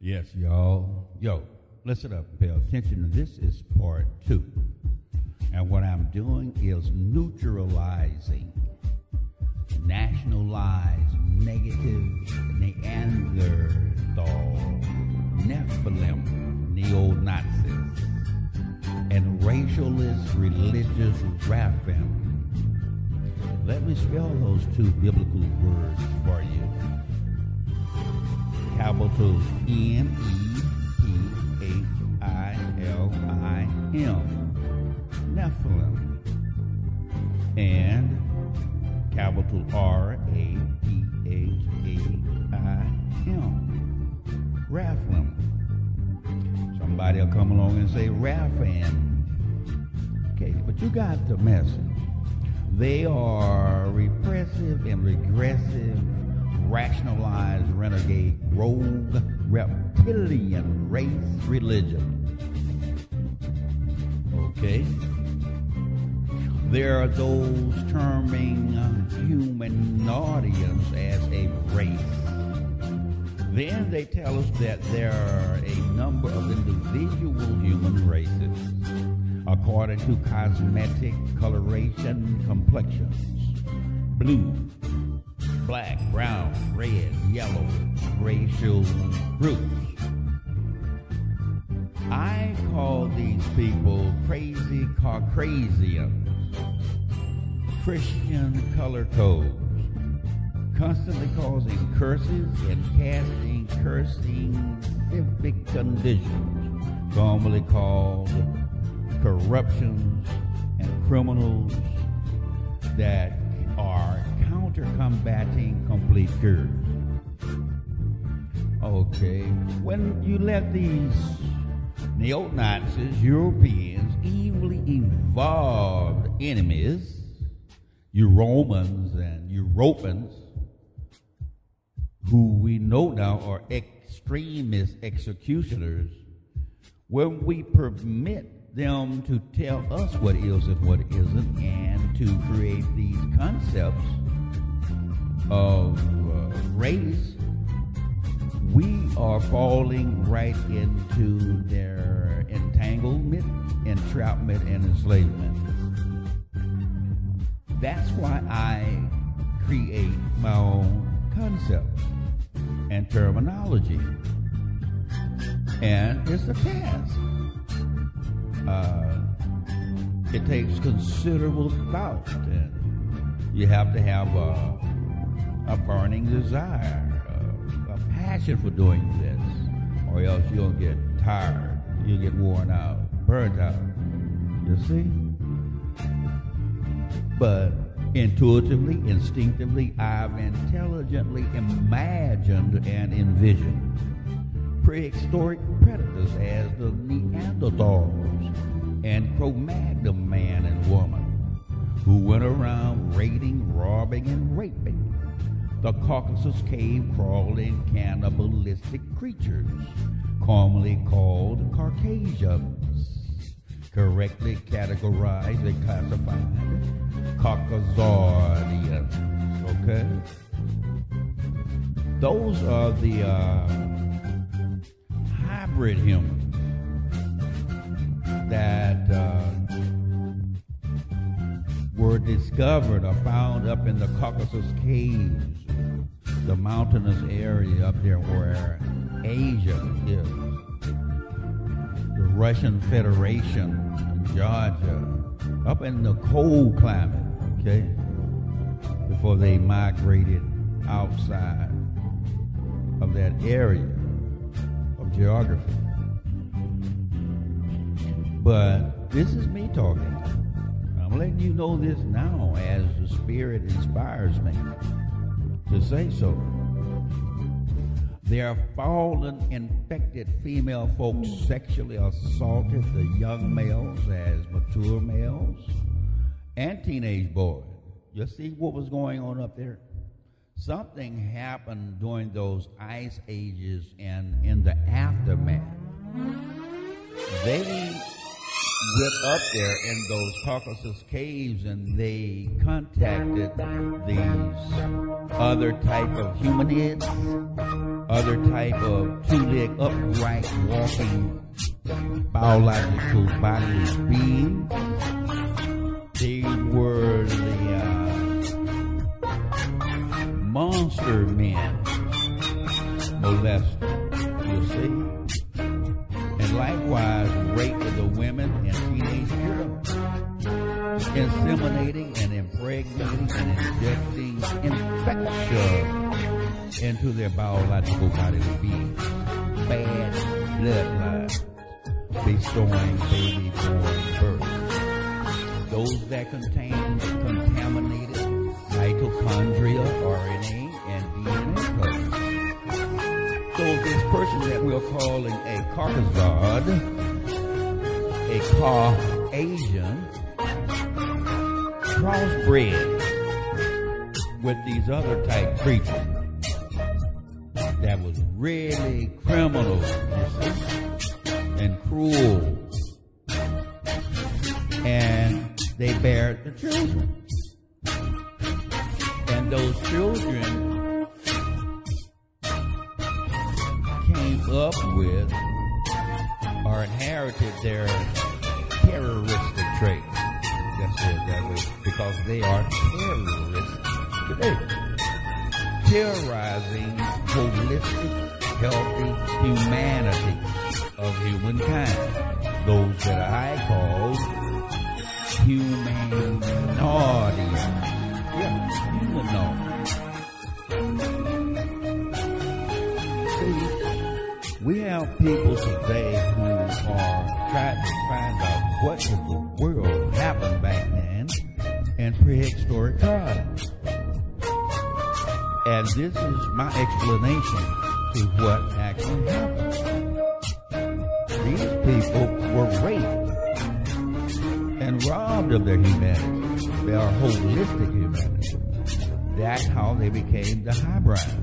Yes, y'all. Yo, listen up, pay attention. This is part 2. And what I'm doing is neutralizing, nationalized, negative, Neanderthal, Nephilim, neo-Nazis, and racialist, religious Raphim. Let me spell those 2 biblical words for you. Capital N-E-P-H-I-L-I-M, Nephilim, and capital R-A-P-H-A-I-M, Raphaim. Somebody will come along and say Raphaim. Okay, but you got the message. They are repressive and regressive, rationalized, renegade, rogue, reptilian race religion. Okay? There are those terming human audience as a race. Then they tell us that there are a number of individual human races according to cosmetic coloration complexions. Blue, black, brown, red, yellow, racial groups. I call these people crazy Caucasians, Christian color codes, constantly causing curses and casting cursing civic conditions, commonly called corruptions and criminals that are counter-combating complete cures. Okay, when you let these neo-Nazis, Europeans, evilly evolved enemies, you Romans and Europeans, who we know now are extremist executioners, when we permit them to tell us what is and what isn't, and to create these concepts of race, we are falling right into their entanglement, entrapment, and enslavement. That's why I create my own concepts and terminology. And it's a task. It takes considerable thought, and you have to have a burning desire, a passion for doing this, or else you'll get tired, you'll get worn out, burnt out, you see? But intuitively, instinctively, I've intelligently imagined and envisioned prehistoric predators as the Neanderthals and Cro-Magnon man and woman who went around raiding, robbing, and raping the Caucasus cave-crawling cannibalistic creatures, commonly called Caucasians, correctly categorized and classified Caucasians. Okay? Those are the hybrid humans that were discovered or found up in the Caucasus caves, the mountainous area up there where Asia is, the Russian Federation, Georgia, up in the cold climate, okay, before they migrated outside of that area of geography. But this is me talking. I'm letting you know this now as the Spirit inspires me to say so. There are fallen, infected female folks sexually assaulted the young males as mature males and teenage boys. You see what was going on up there? Something happened during those ice ages and in the aftermath. They went up there in those Caucasus caves and they contacted these other type of humanids, other type of two-leg upright walking biological bodily beings. They were the monster men molested, you see. And likewise raped the women and teenage girls, inseminating and impregnating and injecting infection into their biological bodily beings. Bad bloodlines bestowing baby-born birth. Those that contain contaminated mitochondria, RNA, and DNA codes. So this person that we're calling a Caucasod, a Caucasian, crossbred with these other type creatures that was really criminal, you see, and cruel. And they bared the children. And those children came up with or inherited their terroristic traits. That's it that way. Because they are terrorists today. Terrorizing holistic, healthy humanity of humankind. Those that I call humanaudians. Yeah, humanoid. We have people today who are trying to find out what in the world happened back then in prehistoric times. And this is my explanation to what actually happened. These people were raped and robbed of their humanity, their holistic humanity. That's how they became the hybrids.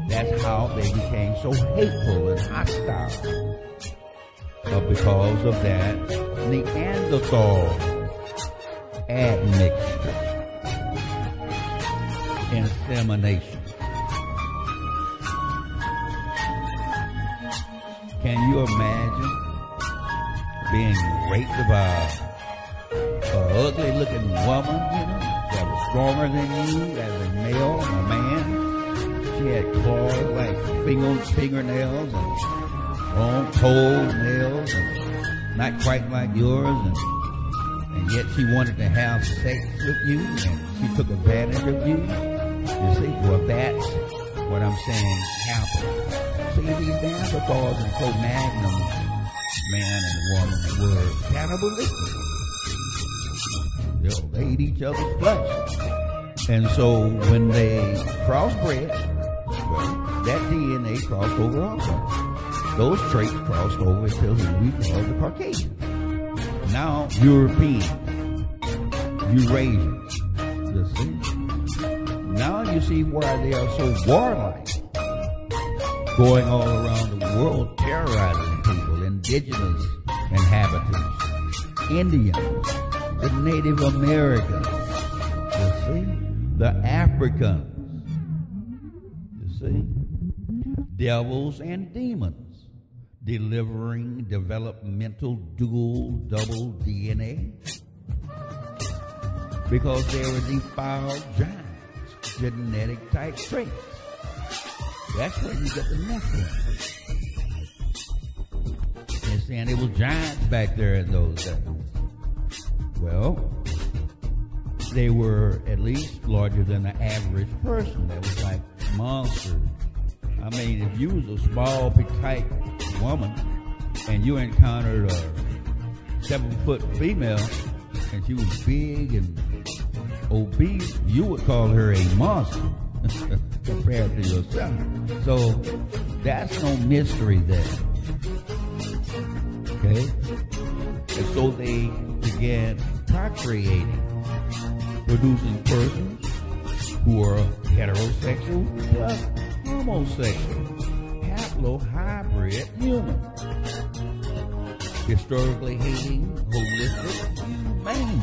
That's how they became so hateful and hostile. Because of that Neanderthal admixture, insemination. Can you imagine being raped by an ugly looking woman, that was stronger than you as a male, a man? She had claws like fingernails and long toenails and not quite like yours, and yet she wanted to have sex with you and she took advantage of you. You see, well, that's what I'm saying happened. See, these Neanderthals and Cro-Magnons, man and woman, were cannibalistic. They ate each other's flesh. And so when they crossbred, well, that DNA crossed over also. Those traits crossed over into who we call the Caucasian. Now, European, Eurasian, you see. Now you see why they are so warlike, going all around the world terrorizing people, indigenous inhabitants, Indians, the Native Americans, you see, the Africans, you see, devils and demons, delivering developmental dual double DNA, because they were defiled giants, genetic type traits. That's where you get the Nephilim. They're saying it was giants back there in those days. Well, they were at least larger than the average person. That was like monsters. I mean, if you was a small, petite woman and you encountered a 7-foot female and she was big and obese, you would call her a monster compared to yourself. So that's no mystery there. Okay? And so they began procreating, producing persons who are heterosexual plus homosexual, haplohybrid humans. historically hating, holistic, humane.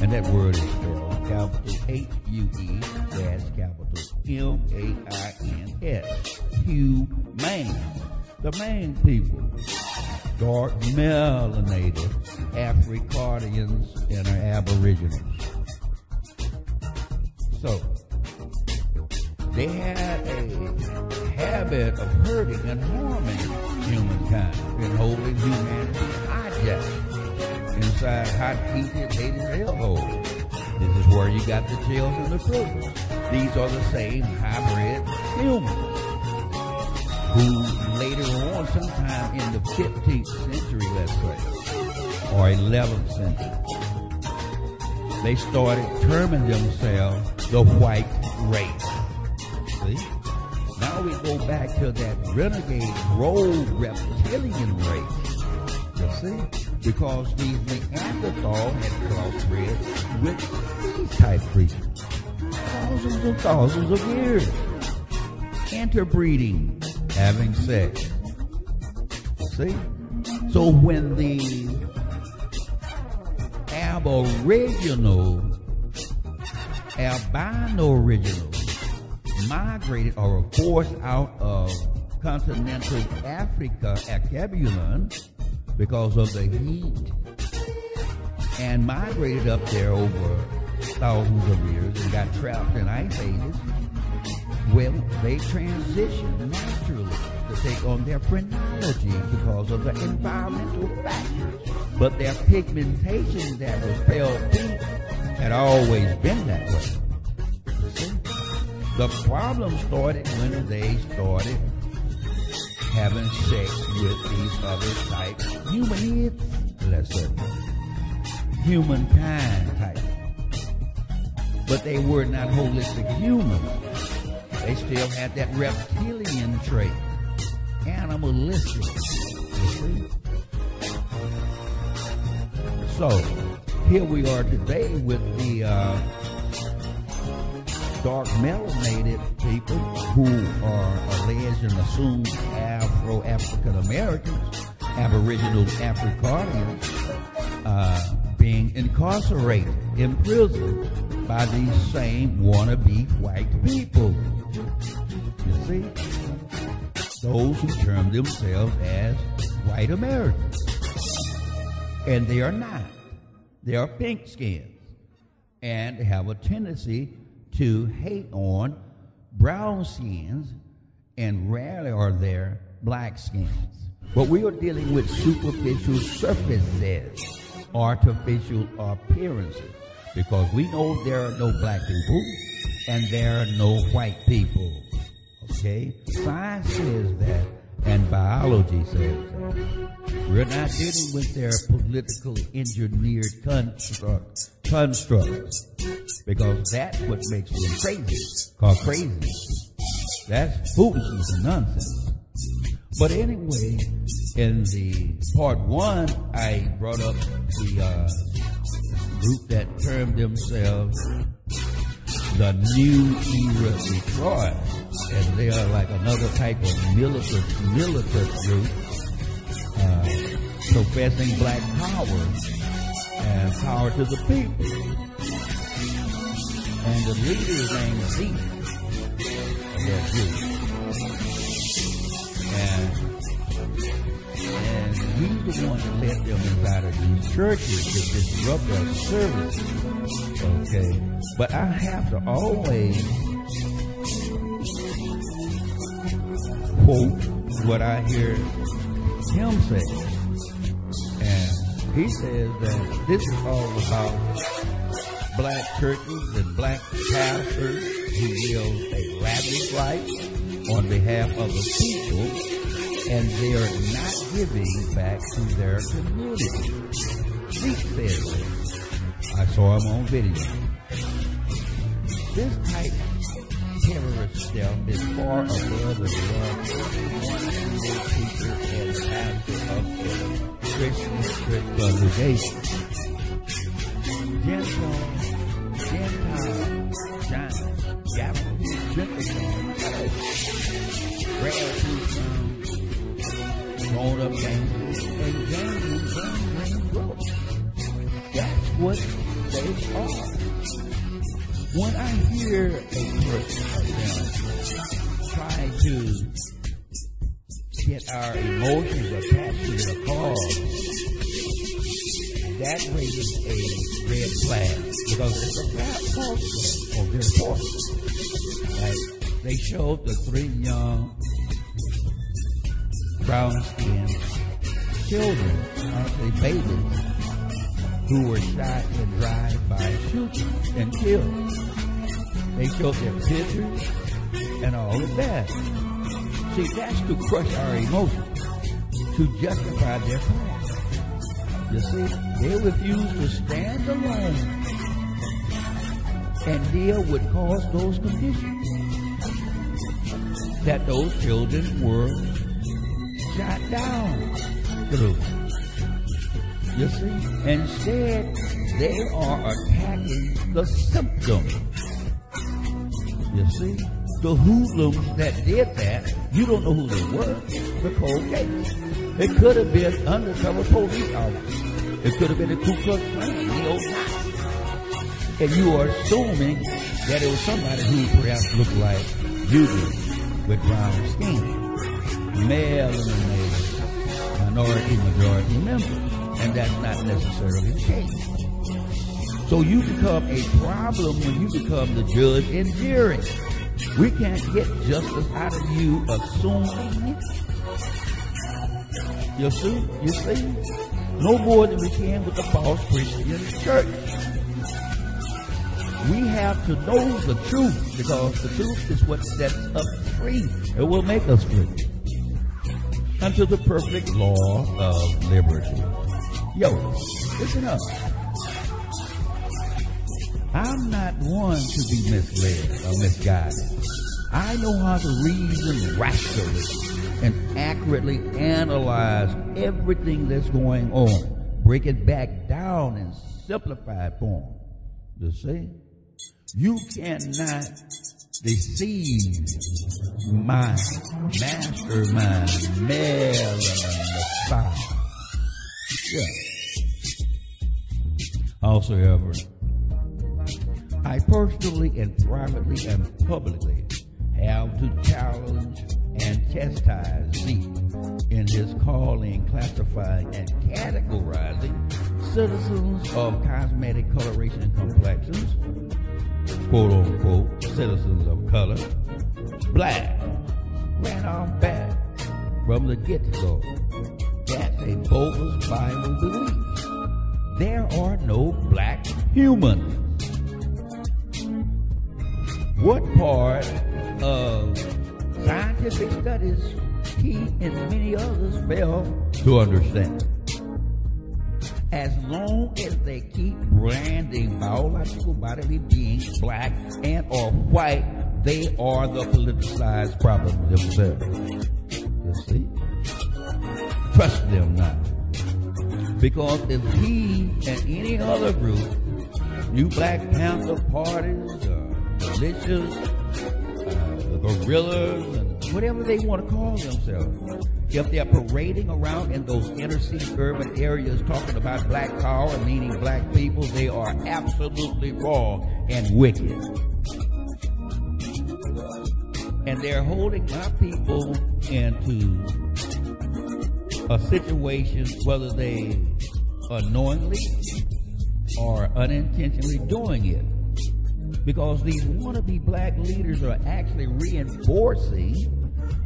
And that word is spelled capital H-U-E, that's capital M-A-I-N-S. Humane. The main people. Dark melanated Africanians and our aboriginals. So, they had a habit of hurting and harming humankind and holding humanity hijacked inside hot-heated, hated hellholes. This is where you got the jails and the prisons. These are the same hybrid humans who later on, sometime in the 15th century, let's say, or 11th century, they started terming themselves the white race. See? Now we go back to that renegade rogue reptilian race. You see? Because these Neanderthals had crossbred with these type creatures. Thousands and thousands of years. Interbreeding. Having sex. See? So when the albino originals migrated or were forced out of continental Africa, Acabulon, because of the heat, and migrated up there over thousands of years and got trapped in ice ages, well, they transitioned naturally to take on their phrenology because of the environmental factors. But their pigmentation that was pale pink had always been that way. See? The problem started when they started having sex with these other types, humanids, let's say, humankind type. But they were not holistic humans. They still had that reptilian trait, animalistic, you see? So, here we are today with the dark melanated people who are alleged and assumed Afro-African Americans, Aboriginal Africanians, being incarcerated in prison by these same wannabe white people. You see? Those who term themselves as white Americans. And they are not. They are pink skins. And they have a tendency to hate on brown skins, and rarely are there black skins. But we are dealing with superficial surfaces, artificial appearances, because we know there are no black people and there are no white people. Okay? Science says that, and biology says that. We're not dealing with their political engineered constructs, because that's what makes them crazy, called crazy. That's foolishness and nonsense. But anyway, in the part one, I brought up the group that termed themselves the New Era Detroit, and they are like another type of militant group, professing black power and power to the people. And the leader is named Zeke of that group. And he's the one that led them inside of these churches to disrupt their services. Okay? But I have to always quote what I hear him say. And he says that this is all about black churches and black pastors who live a lavish life on behalf of the people, and they are not giving back to their community. He says that. I saw him on video. This type of terrorist stuff is far above the love teacher and pastor of the Christian congregation. Gentile, Japanese, grassroots, grown-up gangsters and gang growth. That's what they are. When I hear a person try to get our emotions attached to the cause, that raises a red flag because it's a bad cause for their force. Like they showed the 3 young brown-skinned children, honestly babies, who were shot in drive-by shootings and killed. They showed their pictures and all of that. See, that's to crush our emotions, to justify their cause. You see, they refuse to stand alone and deal with cause those conditions that those children were shot down through. You see, instead they are attacking the symptoms. You see, the hoodlums that did that, you don't know who they were. The cold case. It could have been undercover police officers. It could have been the Ku Klux Klan, neo-Nazis. And you are assuming that it was somebody who perhaps looked like you do, with brown skin, male-dominated, minority member. And that's not necessarily the case. So you become a problem when you become the judge and jury. We can't get justice out of you assuming. You see? No more than we can with the false Christian church. We have to know the truth, because the truth is what sets us free. It will make us free unto the perfect law of liberty. Yo, listen up. I'm not one to be misled or misguided. I know how to reason rationally and accurately analyze everything that's going on. Break it back down in simplified form. You see? You cannot deceive my mastermind, Messiah. Yeah. Howsoever, I personally and privately and publicly have to challenge and chastise thee in his calling, classifying, and categorizing citizens of cosmetic coloration and complexions, quote unquote, citizens of color, black, ran off back from the get-go. That's a bogus Bible belief. There are no black humans. What part of scientific studies he and many others fail to understand? As long as they keep branding biological bodily beings black and or white, they are the politicized problem themselves. You see? Trust them not. Because if he and any other group, New Black Panther parties, militias, guerrillas, and whatever they want to call themselves, if they're parading around in those inner city urban areas talking about black power, meaning black people, they are absolutely wrong and wicked. And they're holding my people into a situation, whether they unknowingly or unintentionally doing it, because these wannabe black leaders are actually reinforcing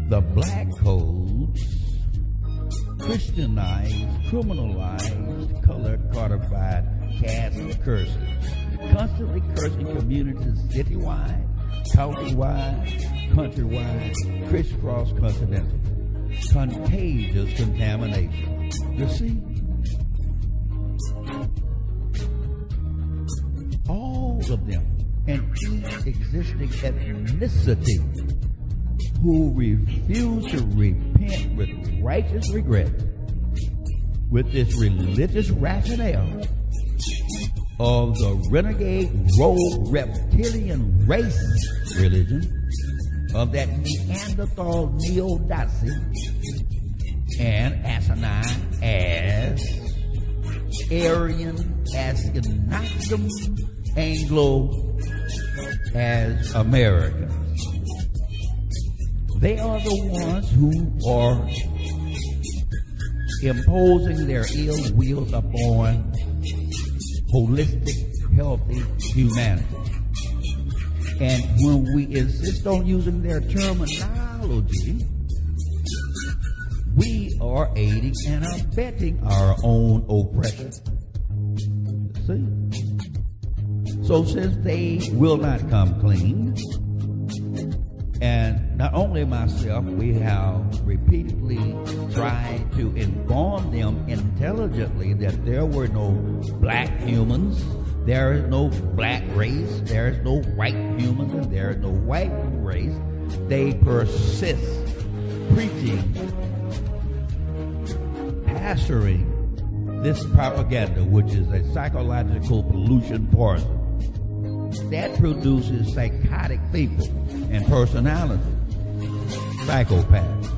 the black codes, Christianized, criminalized, color codified caste curses, constantly cursing communities citywide, countywide, countrywide, crisscross continental. Contagious contamination. You see? All of them, and each existing ethnicity, who refuse to repent with righteous regret, with this religious rationale of the renegade, rogue, reptilian race religion of that Neanderthal neo-Nazi, and asinine as Aryan, as Inoctum, Anglo as Americans. They are the ones who are imposing their ill will upon holistic, healthy humanity. And when we insist on using their terminology, we are aiding and abetting our own oppression. See? So since they will not come clean, and not only myself, we have repeatedly tried to inform them intelligently that there were no black humans, there is no black race, there is no white humans, and there is no white race. They persist preaching, pastoring this propaganda, which is a psychological pollution poison that produces psychotic people and personality, psychopaths.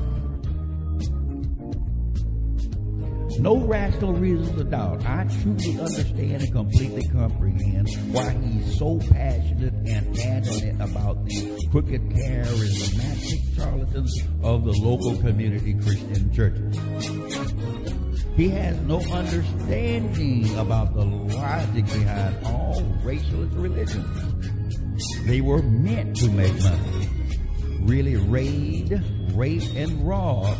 No rational reasons to doubt. I truly understand and completely comprehend why he's so passionate and adamant about the crooked, charismatic charlatans of the local community Christian churches. He has no understanding about the logic behind all racialist religions. They were meant to make money, really raid, rape, and rob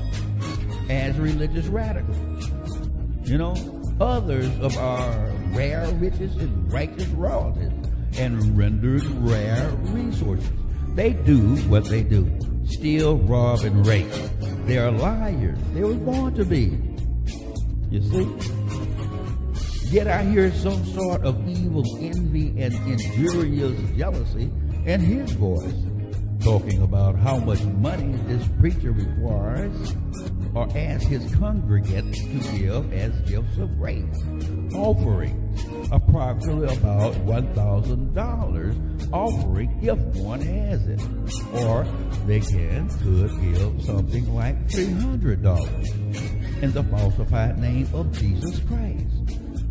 as religious radicals. You know, others of our rare riches and righteous royalties and rendered rare resources. They do what they do. Steal, rob, and rape. They are liars. They were born to be. You see? Yet I hear some sort of evil envy and injurious jealousy in his voice, talking about how much money this preacher requires or asks his congregants to give as gifts of grace, offerings, approximately about $1,000 offering if one has it, or they could give something like $300 in the falsified name of Jesus Christ,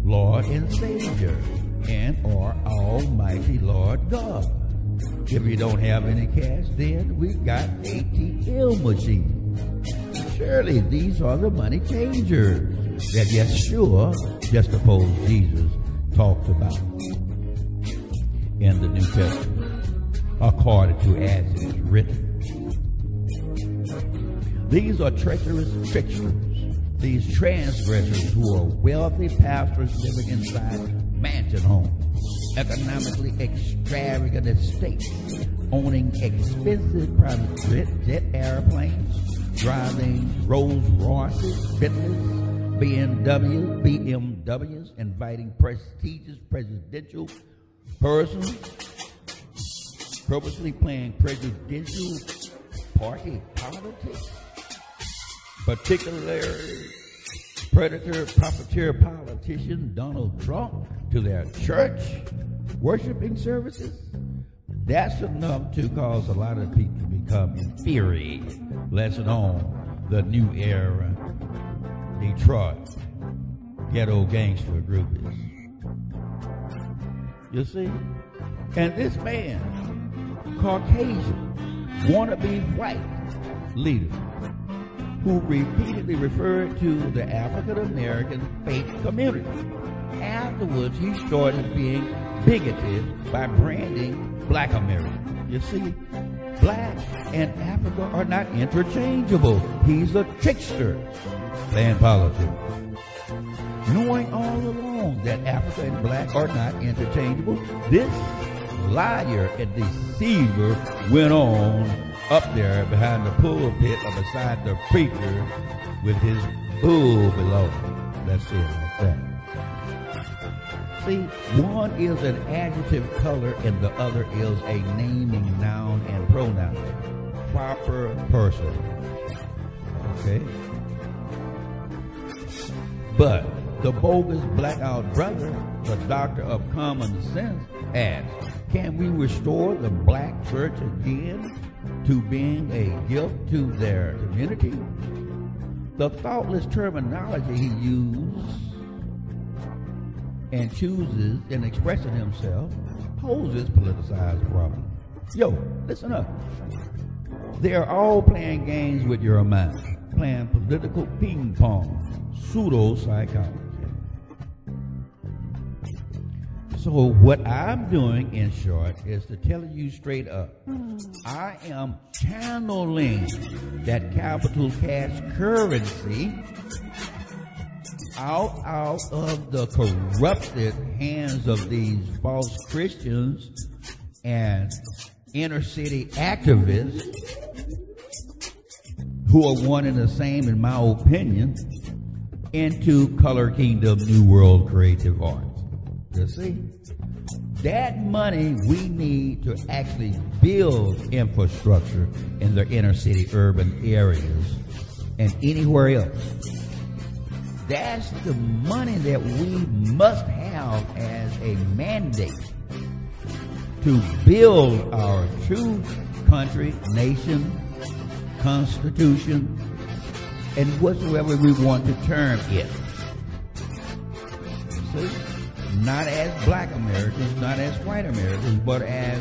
Lord and Savior, and or Almighty Lord God. If you don't have any cash, then we've got ATM machines. Surely these are the money changers that Yeshua, just suppose Jesus, talked about in the New Testament, according to as it is written. These are treacherous tricksters, these transgressors who are wealthy pastors living inside mansion homes, economically extravagant estates, owning expensive private jet airplanes, driving Rolls Royces, Bentleys, BMWs, inviting prestigious presidential persons, purposely playing presidential party politics, particularly predator, profiteer politician Donald Trump to their church worshiping services. That's enough to cause a lot of people to become infuriated, less known the new era Detroit ghetto gangster group is. You see? And this man, Caucasian, wannabe white leader, who repeatedly referred to the African-American faith community. Afterwards, he started being bigoted by branding Black Americans. You see, Black and Africa are not interchangeable. He's a trickster playing politics. Knowing all along that Africa and Black are not interchangeable, this liar and deceiver went on up there behind the pulpit or beside the preacher with his bull below him. Let's see it like that. See, one is an adjective color and the other is a naming noun and pronoun. Proper person. Okay? But the bogus blackout brother, the doctor of common sense, asks, can we restore the black church again to being a gift to their community? The thoughtless terminology he used and chooses in expressing himself poses politicized problems. Yo, listen up. They're all playing games with your mind, playing political ping pong, pseudo-psychology. So what I'm doing, in short, is to tell you straight up, I am channeling that capital cash currency out of the corrupted hands of these false Christians and inner city activists who are one and the same, in my opinion, into Color Kingdom New World creative arts. You see? That money we need to actually build infrastructure in the inner city urban areas and anywhere else. That's the money that we must have as a mandate to build our true country, nation, constitution, and whatsoever we want to term it. See? Not as black Americans, not as white Americans, but as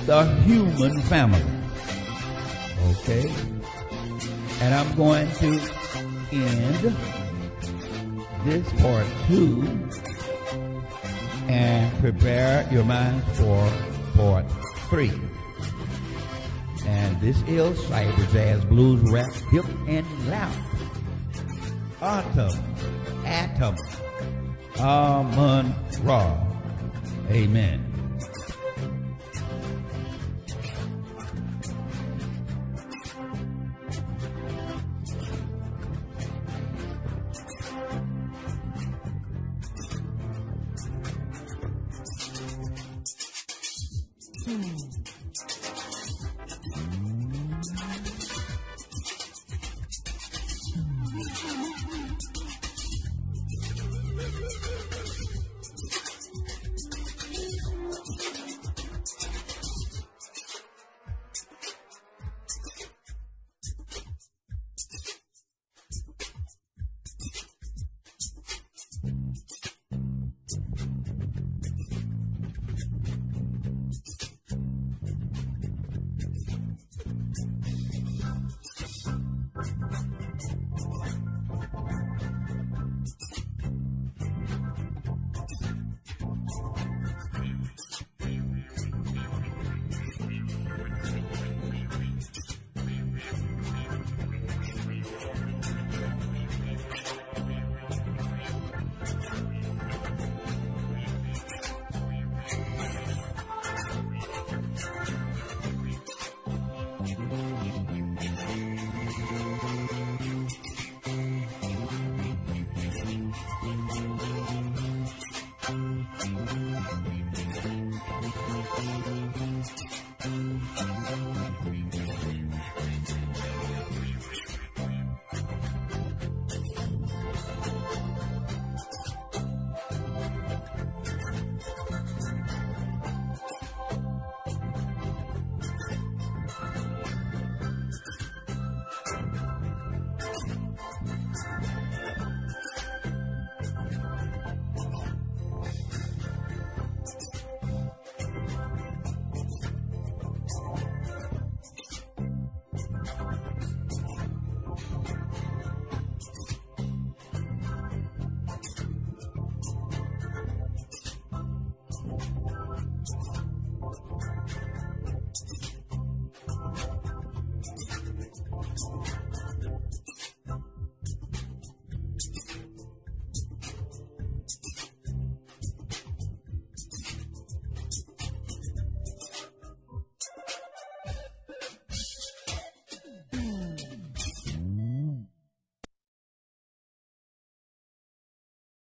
the human family. Okay? And I'm going to end this part 2 and prepare your minds for part 3. And this is cyber jazz, blues, rap, hip, and loud. Atom, Amun Ra. Amen.